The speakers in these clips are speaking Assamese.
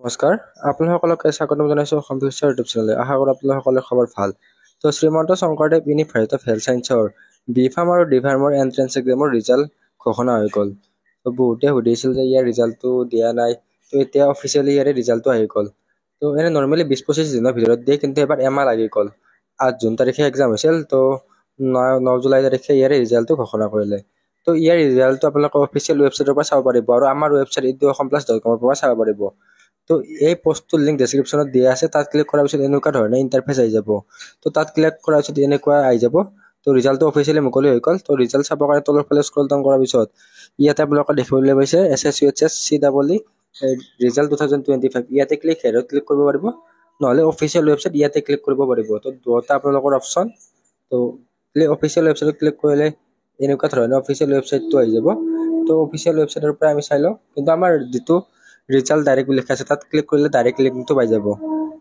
নমস্কাৰ আপোনালোককে স্বাগতম জনাইছো অসম ফিউচাৰ ইউটিউব চেনেললৈ। আশা কৰোঁ আপোনালোকৰ খবৰ ভাল। তো Srimanta Sankardev university of health ছায়েন্সৰ বি ফাৰ্ম আৰু ডি ফাৰ্মৰ এণ্ট্ৰেন্স এক্সামৰ ৰিজাল্ট ঘোষণা হৈ গ'ল। তো বহুতে সুধিছিল যে ইয়াৰ ৰিজাল্টটো দিয়া নাই, তো এতিয়া অফিচিয়েলি ইয়াৰে ৰিজাল্টটো আহি গ'ল। তো এনে নৰ্মেলি 20-25 দিনৰ ভিতৰত দিয়ে, কিন্তু এবাৰ এমাহ লাগি গ'ল। 8 জুন তাৰিখে এক্সাম হৈছিল, তো 9 জুলাই তাৰিখে ইয়াৰে ৰিজাল্টটো ঘোষণা কৰিলে। তো ইয়াৰ ৰিজাল্টটো আপোনালোকে অফিচিয়েল ৱেবছাইটৰ পৰা চাব পাৰিব আৰু আমাৰ ৱেবছাইট eduasamplus.com পৰা চাব পাৰিব। তো এই পোষ্টটোৰ লিংক ডেছক্ৰিপশ্যনত দিয়া আছে, তাত ক্লিক কৰাৰ পিছত এনেকুৱা ধৰণে ইণ্টাৰফেচ আহি যাব। তো তাত ক্লিক কৰাৰ পিছত এনেকুৱা আহি যাব। তো ৰিজাল্টটো অফিচিয়েলি মুকলি হৈ গ'ল। তো ৰিজাল্ট চাবৰ কাৰণে তলৰ ফালে স্ক্ৰল ডাউন কৰাৰ পিছত ইয়াতে আপোনালোকে দেখিবলৈ পাইছে SSUHS CEE ৰিজাল্ট 2025। ইয়াতে হেৰত ক্লিক কৰিব পাৰিব, নহ'লে অফিচিয়েল ৱেবছাইট ইয়াতে ক্লিক কৰিব পাৰিব। তো দুটা আপোনালোকৰ অপশ্যন। তো অফিচিয়েল ৱেবছাইটত ক্লিক কৰিলে এনেকুৱা ধৰণে অফিচিয়েল ৱেবছাইটটো আহি যাব। তো অফিচিয়েল ৱেবছাইটৰ পৰা আমি চাই লওঁ, কিন্তু আমাৰ যিটো ৰিজাল্ট ডাইৰেক্ট লিখা আছে তাত ক্লিক কৰিলে ডাইৰেক্ট লিংকটো পাই যাব।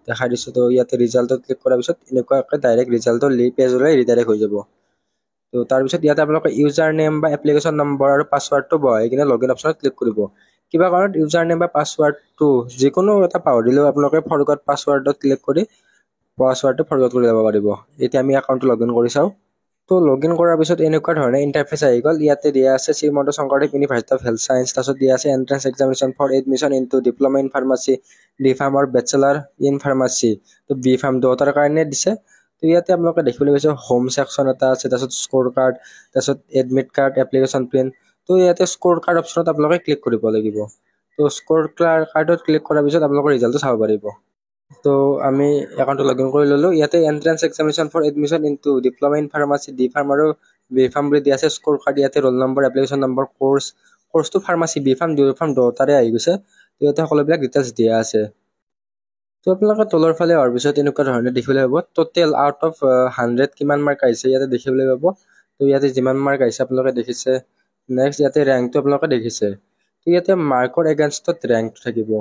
দেখাই দিছোঁ। তো ইয়াতে ৰিজাল্টত ক্লিক কৰাৰ পিছত এনেকুৱাকৈ ডাইৰেক্ট ৰিজাল্টৰ পেজলৈ ৰিডাইৰেক্ট হৈ যাব। তো তাৰপিছত ইয়াতে আপোনালোকে ইউজাৰ নেম বা এপ্লিকেশ্যন নম্বৰ আৰু পাছৱাৰ্ডটো বহাই কিনে লগইন অপশ্যনত ক্লিক কৰিব। কিবা কাৰণত ইউজাৰ নেম বা পাছৱাৰ্ডটো যিকোনো এটা পাহৰিলেও আপোনালোকে ফৰগট পাছৱাৰ্ডত ক্লিক কৰি পাছৱাৰ্ডটো ফৰগট কৰি ল'ব পাৰিব। এতিয়া আমি একাউণ্টটো লগইন কৰি চাওঁ। তো লগইন কৰাৰ পিছত এনেকুৱা ধৰণে ইণ্টাৰফেচ আহি গ'ল। ইয়াতে দিয়া আছে Srimanta Sankardev university of health science, তাৰপিছত দিয়া আছে entrance examination for admission into diploma in pharmacy, D pharm আৰু বেচেলাৰ ইন ফাৰ্মাচী। তো বি ফাৰ্ম দুটাৰ কাৰণে দিছে। তো ইয়াতে আপোনালোকে দেখিবলৈ পাইছে হোম ছেকশ্যন এটা আছে, তাৰপিছত স্ক'ৰ কাৰ্ড, তাৰপিছত এডমিট কাৰ্ড, এপ্লিকেশ্যন প্ৰিণ্ট। তো ইয়াতে স্ক'ৰ কাৰ্ড অপশ্যনত আপোনালোকে ক্লিক কৰিব লাগিব। তো স্ক'ৰ কাৰ্ডত ক্লিক কৰাৰ পিছত আপোনালোকৰ ৰিজাল্টটো চাব পাৰিব। তো আমি একাউণ্টটো লগইন কৰি ল'লোঁ। ইয়াতে entrance examination for admission into diploma in pharmacy, D pharm আৰু বি ফাৰ্ম বুলি দিয়া আছে স্ক'ৰ কাৰ্ড। ইয়াতে ৰোল নম্বৰ, এপ্লিকেশ্যন নম্বৰ, কোৰ্চটো pharmacy B pharm, D pharm দুটাৰে আহি গৈছে। তো ইয়াতে সকলোবিলাক ডিটেইলছ দিয়া আছে। তো আপোনালোকে তলৰ ফালে অহাৰ পিছত এনেকুৱা ধৰণে দেখিবলৈ পাব টোটেল আউট অফ 100 কিমান মাৰ্ক আহিছে ইয়াতে দেখিবলৈ পাব। তো ইয়াতে যিমান মাৰ্ক আহিছে আপোনালোকে দেখিছে। নেক্সট ইয়াতে ৰেংকটো আপোনালোকে দেখিছে। তো ইয়াতে মাৰ্কৰ এগেইনষ্টত ৰেংকটো থাকিব।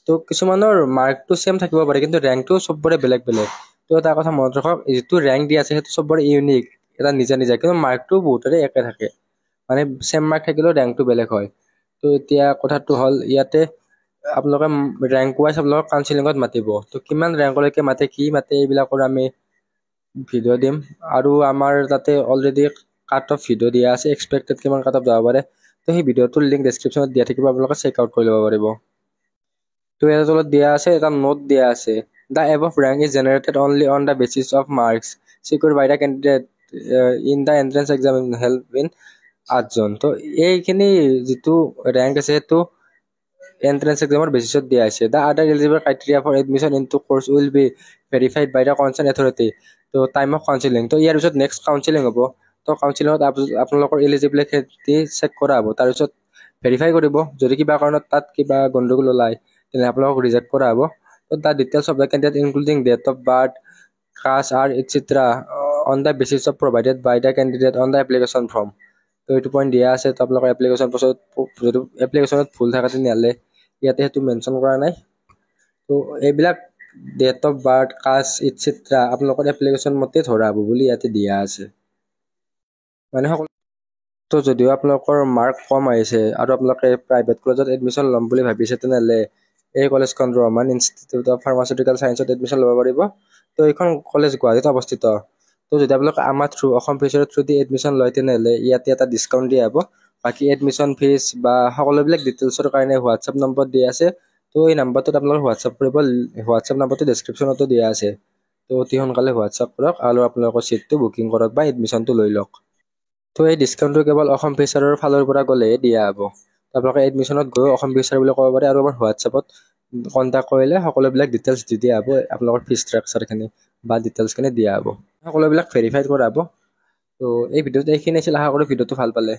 তো কিছুমানৰ মাৰ্কটো ছেম থাকিব পাৰে, কিন্তু ৰেংকটো চবৰে বেলেগ বেলেগ। তো এটা কথা মনত ৰাখক, যিটো ৰেংক দিয়া আছে সেইটো চবৰে ইউনিক, এটা নিজা নিজা, কিন্তু মাৰ্কটো বহুতৰে একে থাকে। মানে ছেম মাৰ্ক থাকিলেও ৰেংকটো বেলেগ হয়। তো এতিয়া কথাটো হ'ল ইয়াতে আপোনালোকে ৰেংক ৱাইজ আপোনালোকক কাউন্সিলিঙত মাতিব। তো কিমান ৰেংকলৈকে মাতে, কি মাতে, এইবিলাকৰ আমি ভিডিঅ' দিম। আৰু আমাৰ তাতে অলৰেডি কাট অফ ভিডিঅ' দিয়া আছে, এক্সপেক্টেড কিমান কাট অফ যাব পাৰে। তো সেই ভিডিঅ'টোৰ লিংক ডেছক্ৰিপশ্যনত দিয়া থাকিব, আপোনালোকে চেক আউট কৰি ল'ব পাৰিব। তো ইয়াৰ তলত দিয়া আছে, এটা নোট দিয়া আছে, the above rank is generated only on the basis of marks secured by the candidate in the entrance exam held in 8 June. তো এইখিনি যিটো ৰেংক আছে সেইটো এণ্ট্ৰেন্স এক্সামৰ বেচিছত দিয়া আছে। The other eligible criteria for admission in to course will be verified by the concern authority. তো টাইম অফ কাউন্সিলিং, তো ইয়াৰ পিছত নেক্সট কাউন্সিলিং হ'ব। তো কাউন্সিলিঙত আপোনালোকৰ এলিজিবিলিটি চেক কৰা হ'ব, তাৰপিছত ভেৰিফাই কৰিব। যদি কিবা কাৰণত তাত কিবা গণ্ডগোল ওলায় তেনে আপোনালোকক ৰিজেক্ট কৰা হ'ব। তো the details of the candidate including date of birth, caste আৰু etcetera on the basis of provided by the candidate on the application form. তো এইটো পইণ্ট দিয়া আছে। তো আপোনালোকৰ এপ্লিকেশ্যন পাছত যদি এপ্লিকেশ্যনত ভুল থাকে তেনেহ'লে ইয়াতে সেইটো মেনশ্যন কৰা নাই। তো এইবিলাক date of birth, caste etcetera আপোনালোকৰ এপ্লিকেশ্যন মতে ধৰা হ'ব বুলি ইয়াতে দিয়া আছে। মানে সকলো তো যদিও আপোনালোকৰ মাৰ্ক কম আহিছে আৰু আপোনালোকে প্ৰাইভেট কলেজত এডমিশ্যন ল'ম বুলি ভাবিছে, তেনেহ'লে এই কলেজখন ৰহমান ইনষ্টিটিউট অফ ফাৰ্মাচিউটিকেল ছায়েন্সত এডমিশ্যন ল'ব পাৰিব। তো এইখন কলেজ গুৱাহাটীত অৱস্থিত। তো যদি আপোনালোকে আমাৰ অসম ফিউচাৰৰ থ্ৰু দি এডমিশ্যন লয় তেনেহ'লে ইয়াতে এটা ডিছকাউণ্ট দিয়া হ'ব। বাকী এডমিশ্যন ফিজ বা সকলোবিলাক ডিটেইলছৰ কাৰণে হোৱাটছআপ নম্বৰ দিয়া আছে। তো এই নাম্বাৰটোত আপোনালোকে হোৱাটছআপ কৰিব। হোৱাটছআপ নাম্বাৰটো ডেছক্ৰিপশ্যনতো দিয়া আছে। তো অতি সোনকালে হোৱাটছআপ কৰক আৰু আপোনালোকৰ ছিটটো বুকিং কৰক বা এডমিশ্যনটো লৈ লওক। তো এই ডিছকাউণ্টটো কেৱল অসম ফিউচাৰৰ ফালৰ পৰা গ'লেহে দিয়া হ'ব। আপোনালোকে এডমিশ্যনত গৈ অসম ফিউচাৰ বুলি ক'ব পাৰে, আৰু আমাৰ হোৱাটছআপত কণ্টেক্ট কৰিলে সকলোবিলাক ডিটেইলছ দি দিয়া হ'ব। আপোনালোকৰ ফিজ ষ্ট্ৰাকচাৰখিনি বা ডিটেইলছখিনি দিয়া হ'ব, সকলোবিলাক ভেৰিফাইড কৰা হ'ব। তো এই ভিডিঅ'টো এইখিনি আছিল। আশা কৰোঁ ভিডিঅ'টো ভাল পালে।